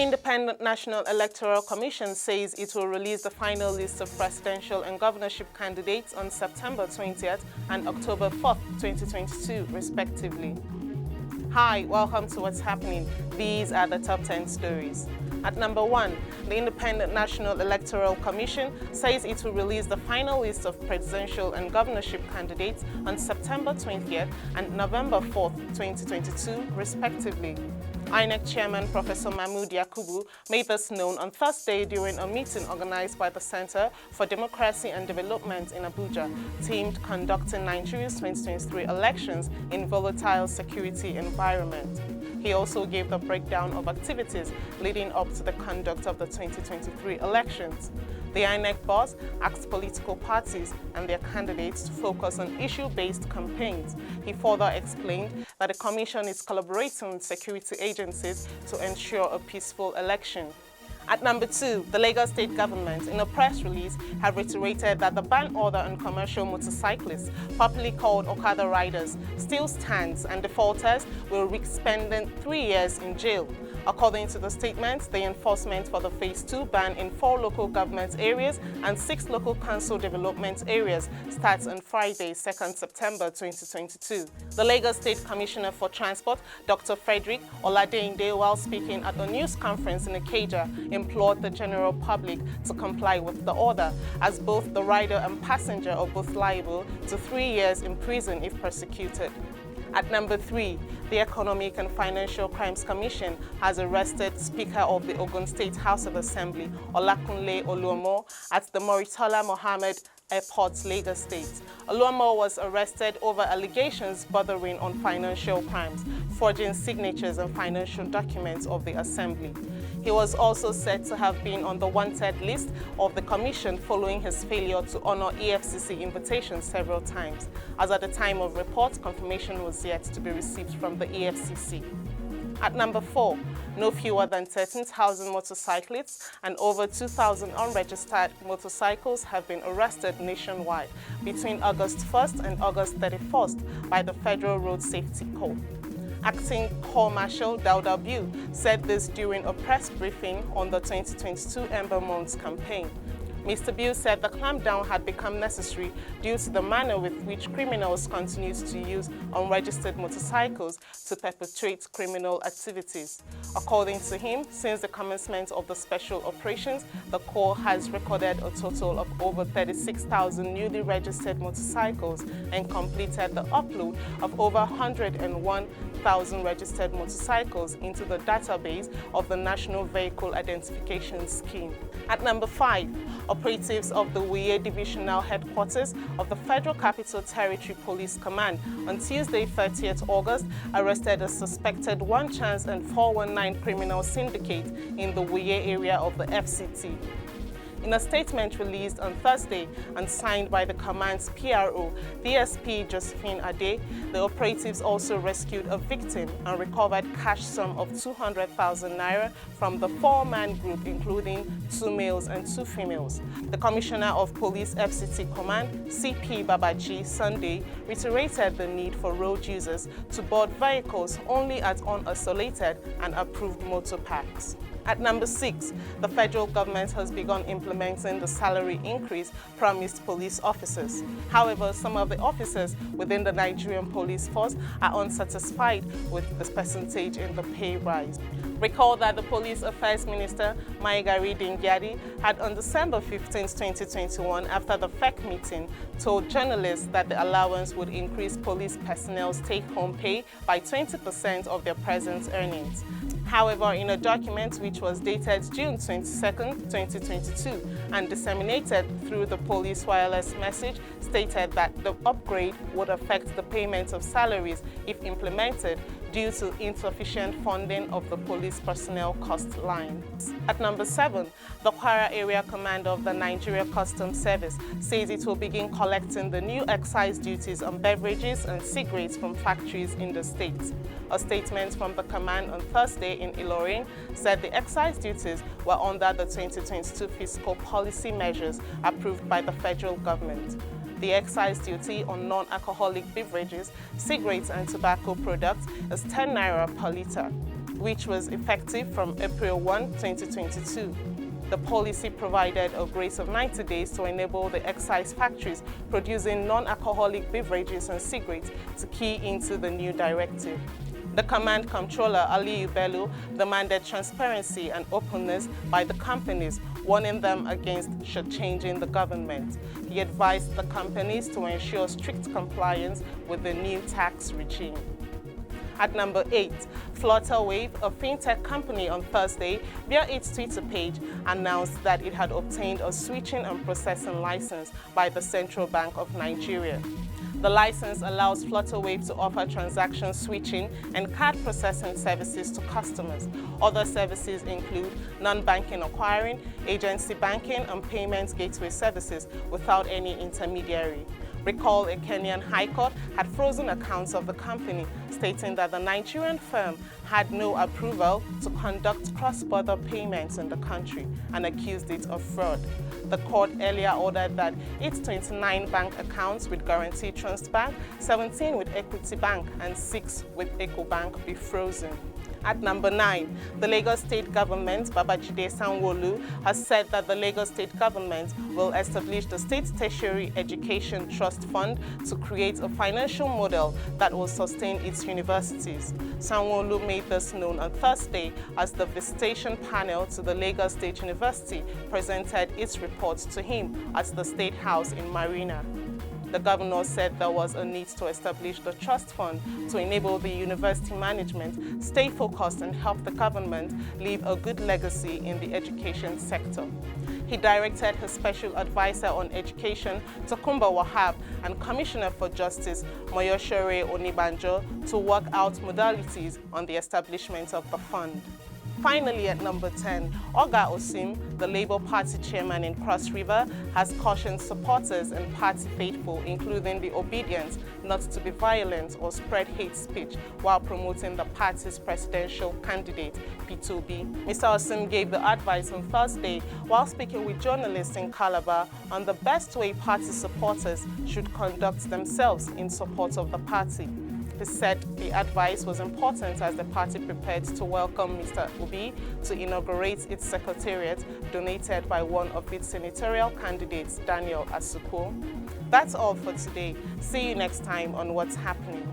Independent National Electoral Commission says it will release the final list of presidential and governorship candidates on September 20th and October 4th, 2022, respectively. Hi, welcome to What's Happening. These are the top 10 stories. At number 1, the Independent National Electoral Commission says it will release the final list of presidential and governorship candidates on September 20th and November 4th, 2022, respectively. INEC Chairman Professor Mahmood Yakubu made this known on Thursday during a meeting organized by the Center for Democracy and Development in Abuja, themed Conducting Nigeria's 2023 Elections in Volatile Security Environment. He also gave the breakdown of activities leading up to the conduct of the 2023 elections. The INEC boss asked political parties and their candidates to focus on issue-based campaigns. He further explained that the Commission is collaborating with security agencies to ensure a peaceful election. At number 2, the Lagos State government, in a press release, have reiterated that the ban order on commercial motorcyclists, popularly called Okada riders, still stands and defaulters will risk spending 3 years in jail. According to the statement, the enforcement for the Phase 2 ban in 4 local government areas and 6 local council development areas starts on Friday, 2nd September 2022. The Lagos State Commissioner for Transport, Dr. Frederick Oladeyinde, while speaking at a news conference in Ikeja, implored the general public to comply with the order, as both the rider and passenger are both liable to 3 years in prison if prosecuted. At number 3, the Economic and Financial Crimes Commission has arrested Speaker of the Ogun State House of Assembly, Olakunle Oluomo, at the Murtala Mohammed Airport, Lagos State. Oluomo was arrested over allegations bordering on financial crimes, forging signatures and financial documents of the Assembly. He was also said to have been on the wanted list of the Commission following his failure to honor EFCC invitations several times, as at the time of report, confirmation was yet to be received from the EFCC. At number 4, no fewer than 13,000 motorcyclists and over 2,000 unregistered motorcycles have been arrested nationwide between August 1st and August 31st by the Federal Road Safety Corps. Acting Corps Marshal Dauda Biu said this during a press briefing on the 2022 Ember Months campaign. Mr. Biu said the clampdown had become necessary due to the manner with which criminals continued to use unregistered motorcycles to perpetrate criminal activities. According to him, since the commencement of the special operations, the Corps has recorded a total of over 36,000 newly registered motorcycles and completed the upload of over 101,000 registered motorcycles into the database of the National Vehicle Identification Scheme. At number 5, operatives of the Wuye Divisional Headquarters of the Federal Capital Territory Police Command on Tuesday, 30th August, arrested a suspected one-chance and 419 criminal syndicate in the Wuye area of the FCT. In a statement released on Thursday and signed by the command's PRO, DSP Josephine Ade, the operatives also rescued a victim and recovered cash sum of 200,000 naira from the 4-man group, including 2 males and 2 females. The Commissioner of Police FCT Command, CP Babaji, Sunday, reiterated the need for road users to board vehicles only at unisolated and approved motor parks. At number 6, the federal government has begun implementing the salary increase promised police officers. However, some of the officers within the Nigerian police force are unsatisfied with the percentage in the pay rise. Recall that the Police Affairs Minister, Maigari Dingyadi, had on December 15, 2021, after the FEC meeting, told journalists that the allowance would increase police personnel's take-home pay by 20% of their present earnings. However, in a document which was dated June 22, 2022 and disseminated through the police wireless message, stated that the upgrade would affect the payment of salaries if implemented due to insufficient funding of the police personnel cost line. At number 7, the Kwara Area Commander of the Nigeria Customs Service says it will begin collecting the new excise duties on beverages and cigarettes from factories in the state. A statement from the command on Thursday in Ilorin said the excise duties were under the 2022 fiscal policy measures approved by the federal government. The excise duty on non-alcoholic beverages, cigarettes and tobacco products is 10 naira per litre. which was effective from April 1, 2022. The policy provided a grace of 90 days to enable the excise factories producing non-alcoholic beverages and cigarettes to key into the new directive. The Command Controller, Aliyu Bello, demanded transparency and openness by the companies, warning them against shortchanging the government. He advised the companies to ensure strict compliance with the new tax regime. At number 8, Flutterwave, a fintech company, on Thursday, via its Twitter page, announced that it had obtained a switching and processing license by the Central Bank of Nigeria. The license allows Flutterwave to offer transaction switching and card processing services to customers. Other services include non-banking acquiring, agency banking, and payments gateway services without any intermediary. Recall a Kenyan High Court had frozen accounts of the company, stating that the Nigerian firm had no approval to conduct cross-border payments in the country and accused it of fraud. The court earlier ordered that its 29 bank accounts with Guarantee Trust Bank, 17 with Equity Bank, and 6 with EcoBank be frozen. At number 9, the Lagos State Government, Babajide Sanwo-Olu, has said that the Lagos State Government will establish the State Tertiary Education Trust Fund to create a financial model that will sustain its universities. Sanwo-Olu made this known on Thursday as the visitation panel to the Lagos State University presented its reports to him at the State House in Marina. The governor said there was a need to establish the trust fund to enable the university management stay focused and help the government leave a good legacy in the education sector. He directed his special advisor on education, Tokumba Wahab, and Commissioner for Justice, Moyoshore Onibanjo, to work out modalities on the establishment of the fund. Finally, at number 10, Oga Osim, the Labour Party chairman in Cross River, has cautioned supporters and party faithful, including the obedient, not to be violent or spread hate speech while promoting the party's presidential candidate, Peter Obi. Mr. Osim gave the advice on Thursday while speaking with journalists in Calabar on the best way party supporters should conduct themselves in support of the party. He said the advice was important as the party prepared to welcome Mr. Obi to inaugurate its secretariat donated by one of its senatorial candidates, Daniel Asuko. That's all for today. See you next time on What's Happening.